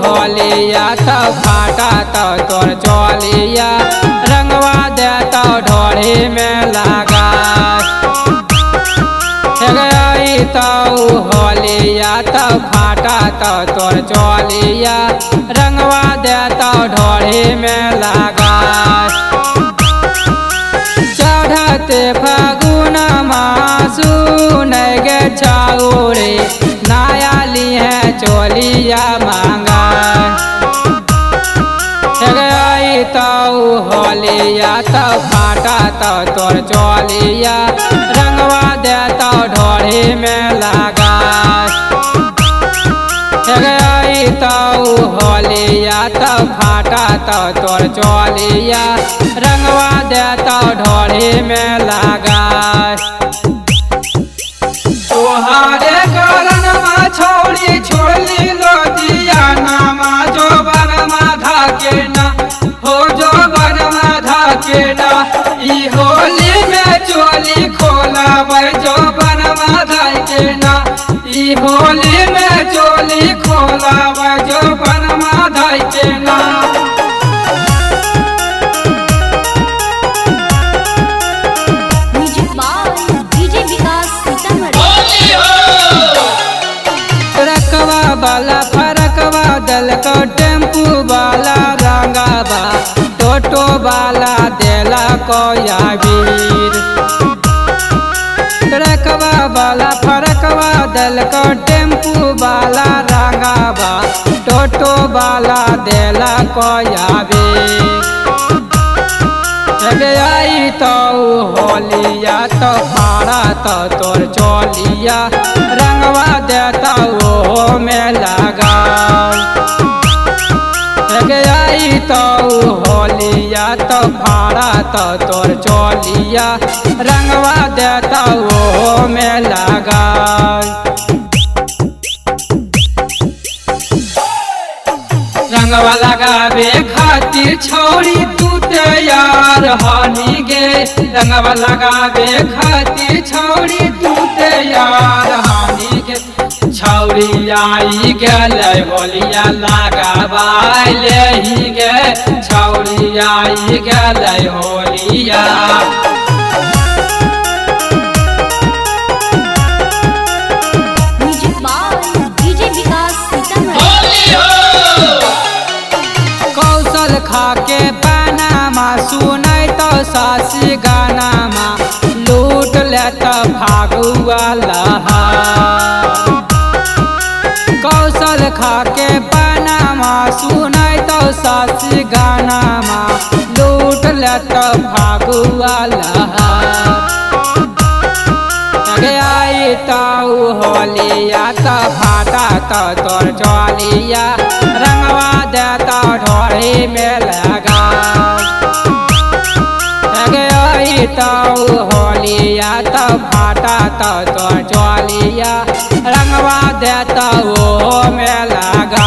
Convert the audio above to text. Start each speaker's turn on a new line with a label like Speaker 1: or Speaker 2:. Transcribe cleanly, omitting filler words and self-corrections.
Speaker 1: होलिया तो फाटा तो तोर चोलिया रंगवा दे तो ढोली में लगा तो होलिया तो फाटा तो तोर चोलिया रंगवा दे तो ढोली में लगा चढ़ते फागुन मासू नहीं गे छाउरे नया लिए चोलिया मांगा तो होलिया तो फाटा तो तोर चोलिया रंगवा दे तो ढोली में लगा तो होलिया तो फाटा तो तोर चोलिया रंगवा दे तो ढोली में लगा तोहारे कारण छोड़ी छोड़ली लोदिया नामा जो बन माधा के ना हो जो बन माधा के ना ई होली में चोली खोला जो बन माधा के ना ई होली में चोली खोला जो बन माधा के ना वाला फरकवा दल को टेम्पू वाला रंगाबा टोटो वाला देला को यावीर ट्रकवा वाला फरकवा दल को टेम्पू वाला रंगाबा टोटो वाला देला को यावीर आई तो होलिया तो फाड़ा तो तोर चोलिया रंगवा देता वो में लगा आई तो होलिया तो फाड़ा तो तोर चोलिया रंगवा देता वो में लगा रंगवा लगावे खातिर छोड़ी तू तैयार हानी गे रंगवा लगावे खातिर छोड़ी तू तैयार हानी गे छौड़ी आई गल होलिया लगावाई ले ही गे छौड़ी आई गल होलिया खाके पनामा सुनै तो सासी गाना मा लूट लेता फागुआ लहा कौशल खाके पनामा सुनै तो सासी गाना मा लूट लेता फागुआ लहा आई तो होलिया तो फाटा तो तोर चोलिया रंगवा देता ढोली में लगा तो होलिया तो फाटा तो तोर चोलिया रंगवा देता वो में लगा।